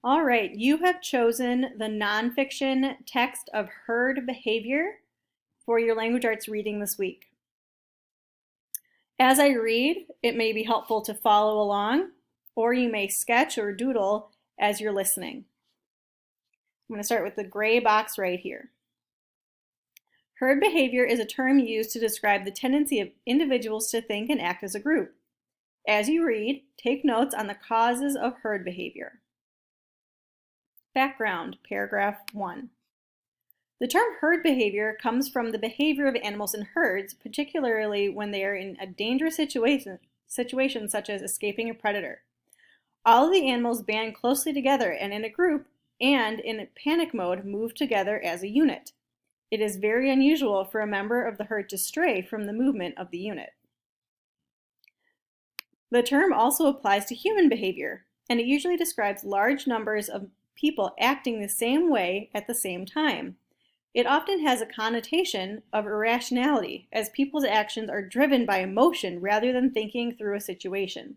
All right, you have chosen the nonfiction text of herd behavior for your language arts reading this week. As I read, it may be helpful to follow along, or you may sketch or doodle as you're listening. I'm going to start with the gray box right here. Herd behavior is a term used to describe the tendency of individuals to think and act as a group. As you read, take notes on the causes of herd behavior. Background, paragraph 1. The term herd behavior comes from the behavior of animals in herds, particularly when they are in a dangerous situation such as escaping a predator. All of the animals band closely together and in a group, and in panic mode move together as a unit. It is very unusual for a member of the herd to stray from the movement of the unit. The term also applies to human behavior, and it usually describes large numbers of people acting the same way at the same time. It often has a connotation of irrationality, as people's actions are driven by emotion rather than thinking through a situation.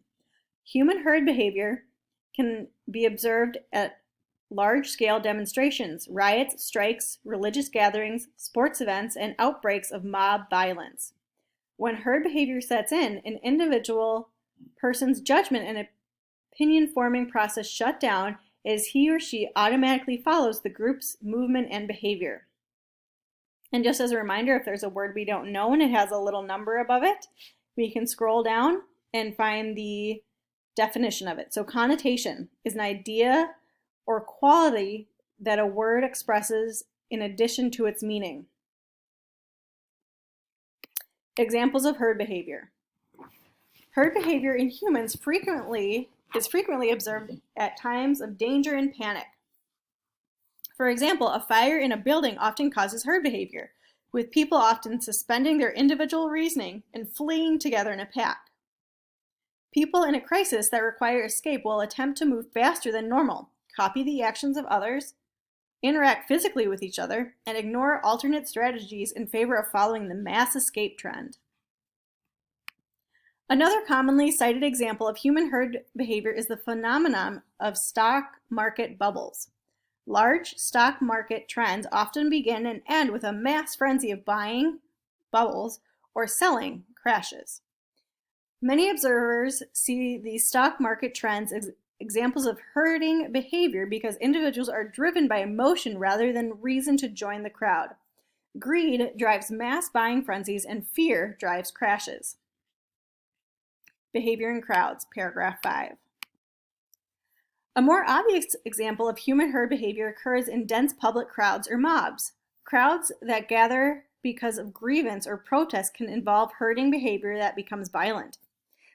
Human herd behavior can be observed at large-scale demonstrations, riots, strikes, religious gatherings, sports events, and outbreaks of mob violence. When herd behavior sets in, an individual person's judgment and opinion-forming process shut down as he or she automatically follows the group's movement and behavior. And just as a reminder, if there's a word we don't know and it has a little number above it, we can scroll down and find the definition of it. So connotation is an idea or quality that a word expresses in addition to its meaning. Examples of herd behavior. Herd behavior in humans is frequently observed at times of danger and panic. For example, a fire in a building often causes herd behavior, with people often suspending their individual reasoning and fleeing together in a pack. People in a crisis that require escape will attempt to move faster than normal, copy the actions of others, interact physically with each other, and ignore alternate strategies in favor of following the mass escape trend. Another commonly cited example of human herd behavior is the phenomenon of stock market bubbles. Large stock market trends often begin and end with a mass frenzy of buying, bubbles, or selling, crashes. Many observers see these stock market trends as examples of herding behavior because individuals are driven by emotion rather than reason to join the crowd. Greed drives mass buying frenzies and fear drives crashes. Behavior in crowds, paragraph 5. A more obvious example of human herd behavior occurs in dense public crowds or mobs. Crowds that gather because of grievance or protest can involve herding behavior that becomes violent.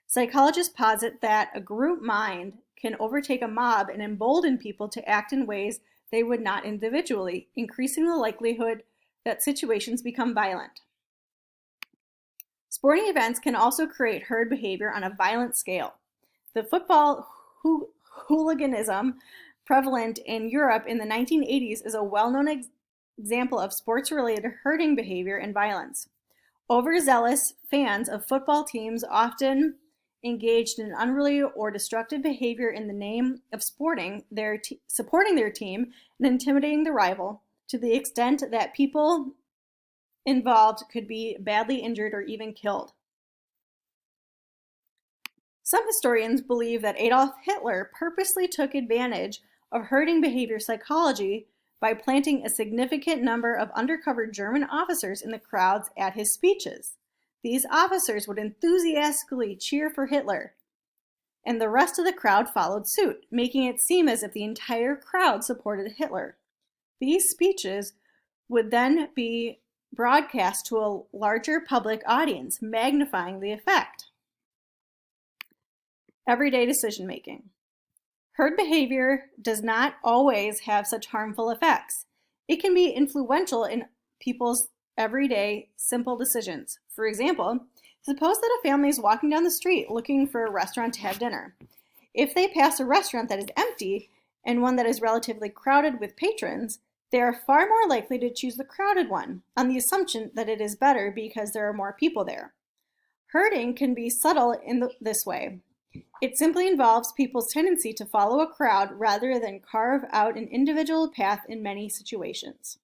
Psychologists posit that a group mind can overtake a mob and embolden people to act in ways they would not individually, increasing the likelihood that situations become violent. Sporting events can also create herd behavior on a violent scale. The football hooliganism prevalent in Europe in the 1980s is a well-known example of sports-related herding behavior and violence. Overzealous fans of football teams often engaged in unruly or destructive behavior in the name of supporting their team and intimidating the rival to the extent that people involved could be badly injured or even killed. Some historians believe that Adolf Hitler purposely took advantage of herding behavior psychology by planting a significant number of undercover German officers in the crowds at his speeches. These officers would enthusiastically cheer for Hitler, and the rest of the crowd followed suit, making it seem as if the entire crowd supported Hitler. These speeches would then be broadcast to a larger public audience, magnifying the effect. Everyday decision making. Herd behavior does not always have such harmful effects. It can be influential in people's everyday simple decisions. For example, suppose that a family is walking down the street looking for a restaurant to have dinner. If they pass a restaurant that is empty and one that is relatively crowded with patrons, they are far more likely to choose the crowded one on the assumption that it is better because there are more people there. Herding can be subtle in this way. It simply involves people's tendency to follow a crowd rather than carve out an individual path in many situations.